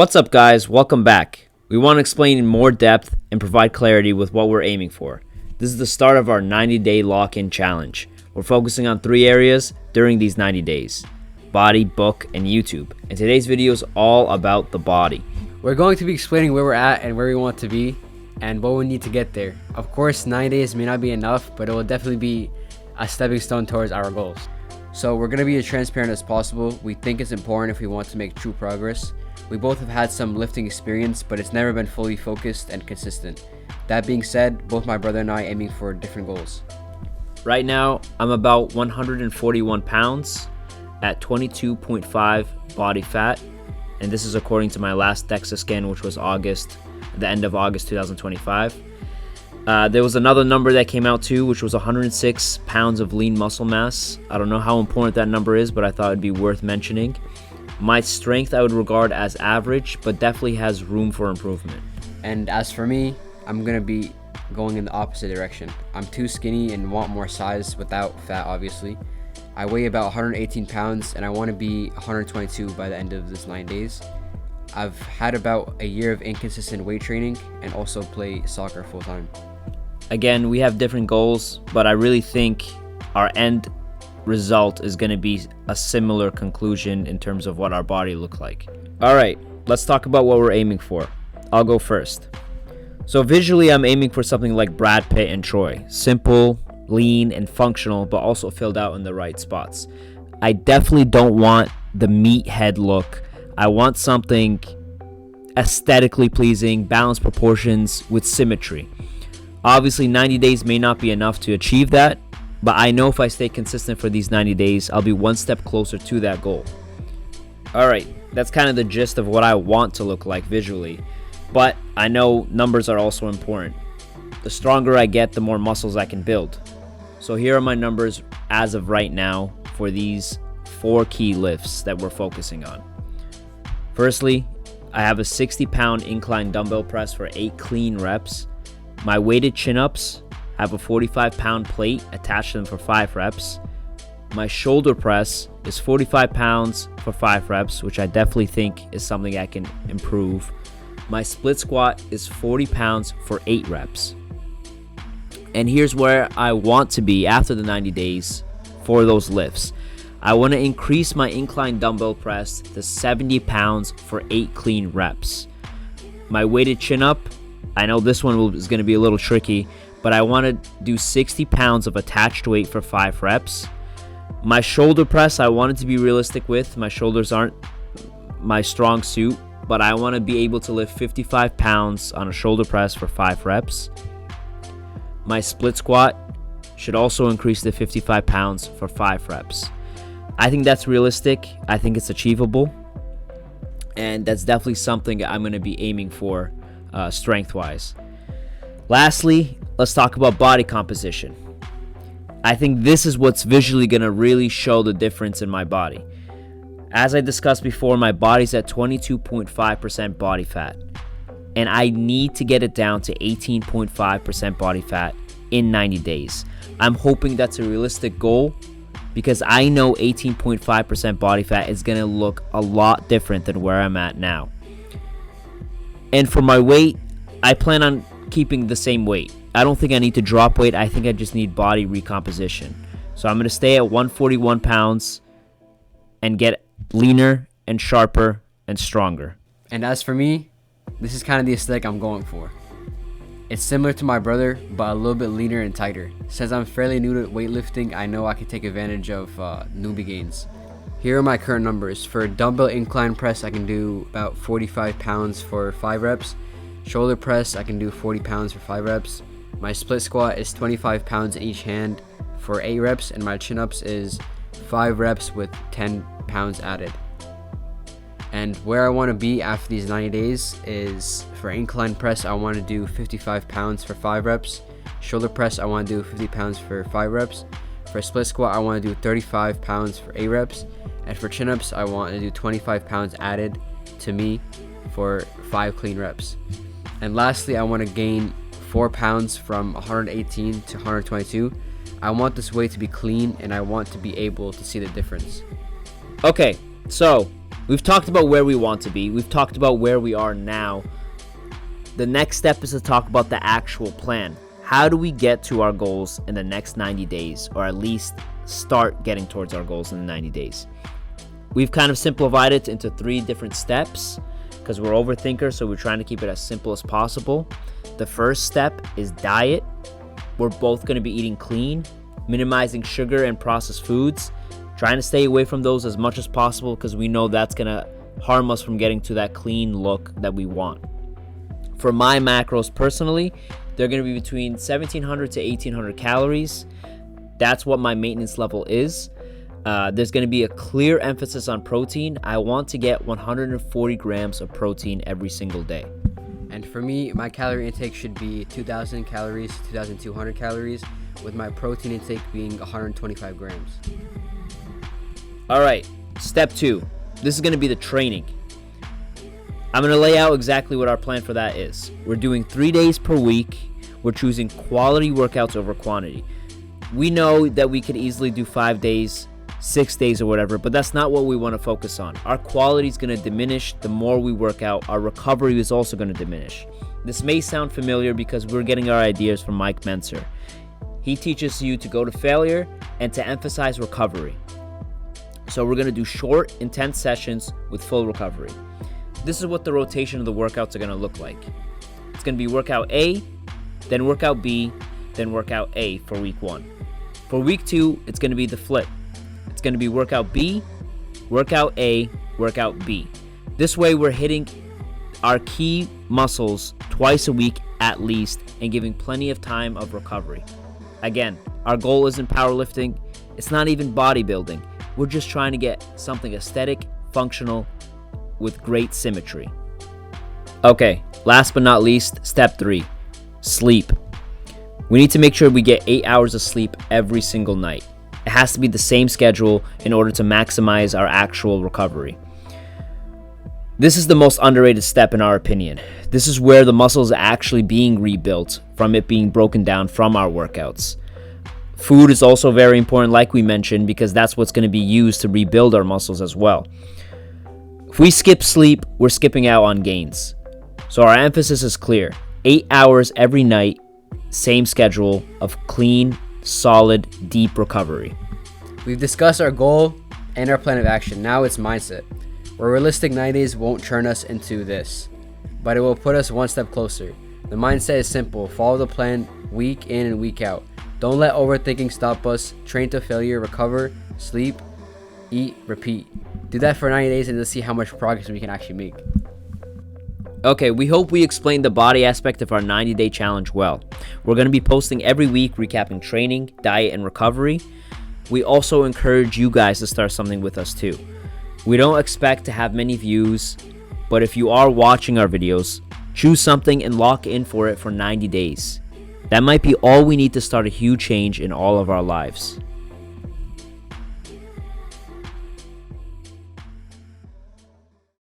What's up, guys? Welcome back. We want to explain in more depth and provide clarity with what we're aiming for. This is the start of our 90-day lock-in challenge. We're focusing on 3 areas during these 90 days: body, book, and YouTube. And today's video is all about the body. We're going to be explaining where we're at and where we want to be and what we need to get there. Of course, 9 days may not be enough, but it will definitely be a stepping stone towards our goals. So we're going to be as transparent as possible. We think it's important if we want to make true progress. We both have had some lifting experience, but it's never been fully focused and consistent. That being said, both my brother and I are aiming for different goals. Right now, I'm about 141 pounds at 22.5 body fat. And this is according to my last DEXA scan, which was the end of August 2025. There was another number that came out too, which was 106 pounds of lean muscle mass. I don't know how important that number is, but I thought it'd be worth mentioning. My strength I would regard as average, but definitely has room for improvement. And as for me, I'm going to be going in the opposite direction. I'm too skinny and want more size without fat, obviously. I weigh about 118 pounds and I want to be 122 by the end of this 9 days. I've had about a year of inconsistent weight training and also play soccer full time. Again, we have different goals, but I really think our end result is going to be a similar conclusion in terms of what our body looks like. All right, let's talk about what we're aiming for. I'll go first. So visually, I'm aiming for something like Brad Pitt and Troy. Simple, lean, and functional, but also filled out in the right spots. I definitely don't want the meathead look. I want something aesthetically pleasing, balanced proportions with symmetry. Obviously, 90 days may not be enough to achieve that, but I know if I stay consistent for these 90 days, I'll be one step closer to that goal. All right, that's kind of the gist of what I want to look like visually, but I know numbers are also important. The stronger I get, the more muscles I can build. So here are my numbers as of right now for these 4 key lifts that we're focusing on. Firstly, I have a 60-pound incline dumbbell press for 8 clean reps. My weighted chin-ups have a 45-pound plate attached to them for 5 reps. My shoulder press is 45 pounds for 5 reps, which I definitely think is something I can improve. My split squat is 40 pounds for 8 reps. And here's where I want to be after the 90 days for those lifts. I want to increase my incline dumbbell press to 70 pounds for 8 clean reps. My weighted chin-up, I know this one is going to be a little tricky, but I want to do 60 pounds of attached weight for 5 reps. My shoulder press, I want it to be realistic with. My shoulders aren't my strong suit, but I want to be able to lift 55 pounds on a shoulder press for 5 reps. My split squat should also increase to 55 pounds for 5 reps. I think that's realistic. I think it's achievable. And that's definitely something I'm going to be aiming for strength-wise. Lastly, let's talk about body composition. I think this is what's visually going to really show the difference in my body. As I discussed before, my body's at 22.5% body fat, and I need to get it down to 18.5% body fat in 90 days. I'm hoping that's a realistic goal because I know 18.5% body fat is going to look a lot different than where I'm at now. And for my weight, I plan on keeping the same weight. I don't think I need to drop weight. I think I just need body recomposition. So I'm going to stay at 141 pounds and get leaner and sharper and stronger. And as for me, this is kind of the aesthetic I'm going for. It's similar to my brother, but a little bit leaner and tighter. Since I'm fairly new to weightlifting, I know I can take advantage of newbie gains. Here are my current numbers. For a dumbbell incline press, I can do about 45 pounds for 5 reps. Shoulder press, I can do 40 pounds for 5 reps. My split squat is 25 pounds in each hand for 8 reps, and my chin-ups is 5 reps with 10 pounds added. And where I want to be after these 90 days is for incline press, I want to do 55 pounds for 5 reps. Shoulder press, I want to do 50 pounds for 5 reps. For split squat, I want to do 35 pounds for 8 reps. And for chin-ups, I want to do 25 pounds added to me for 5 clean reps. And lastly, I want to gain 4 pounds from 118 to 122. I want this weight to be clean and I want to be able to see the difference. Okay, so We've talked about where we want to be. We've talked about where we are now. The next step is to talk about the actual plan. How do we get to our goals in the next 90 days, or at least start getting towards our goals in the 90 days? We've kind of simplified it into 3 different steps because we're overthinkers, so we're trying to keep it as simple as possible. The first step is diet. We're both going to be eating clean, minimizing sugar and processed foods, trying to stay away from those as much as possible because we know that's going to harm us from getting to that clean look that we want. For my macros personally, they're going to be between 1,700 to 1,800 calories. That's what my maintenance level is. There's going to be a clear emphasis on protein. I want to get 140 grams of protein every single day. And for me, my calorie intake should be 2,000 calories, 2,200 calories, with my protein intake being 125 grams. All right, step 2. This is going to be the training. I'm going to lay out exactly what our plan for that is. We're doing 3 days per week. We're choosing quality workouts over quantity. We know that we could easily do 5 days, 6 days or whatever, but that's not what we want to focus on. Our quality is going to diminish the more we work out. Our recovery is also going to diminish. This may sound familiar because we're getting our ideas from Mike Menser. He teaches you to go to failure and to emphasize recovery. So we're going to do short, intense sessions with full recovery. This is what the rotation of the workouts are going to look like. It's going to be workout A, then workout B, then workout A for week 1. For week 2, it's going to be the flip. It's going to be workout B, workout A, workout B. This way we're hitting our key muscles twice a week at least and giving plenty of time of recovery. Again, our goal isn't powerlifting. It's not even bodybuilding. We're just trying to get something aesthetic, functional, with great symmetry. Okay, last but not least, step 3, sleep. We need to make sure we get 8 hours of sleep every single night. It has to be the same schedule in order to maximize our actual recovery. This is the most underrated step in our opinion. This is where the muscle is actually being rebuilt from it being broken down from our workouts. Food is also very important, like we mentioned, because that's what's going to be used to rebuild our muscles as well. If we skip sleep, we're skipping out on gains. So our emphasis is clear. 8 hours every night, same schedule of clean, solid, deep recovery. We've discussed our goal and our plan of action. Now it's mindset. Where realistic 90 days won't turn us into this, but it will put us one step closer. The mindset is simple. Follow the plan week in and week out. Don't let overthinking stop us. Train to failure, recover, sleep, eat, repeat. Do that for 90 days and let's see how much progress we can actually make. Okay, we hope we explained the body aspect of our 90-day challenge well. We're going to be posting every week recapping training, diet, and recovery. We also encourage you guys to start something with us too. We don't expect to have many views, but if you are watching our videos, choose something and lock in for it for 90 days. That might be all we need to start a huge change in all of our lives.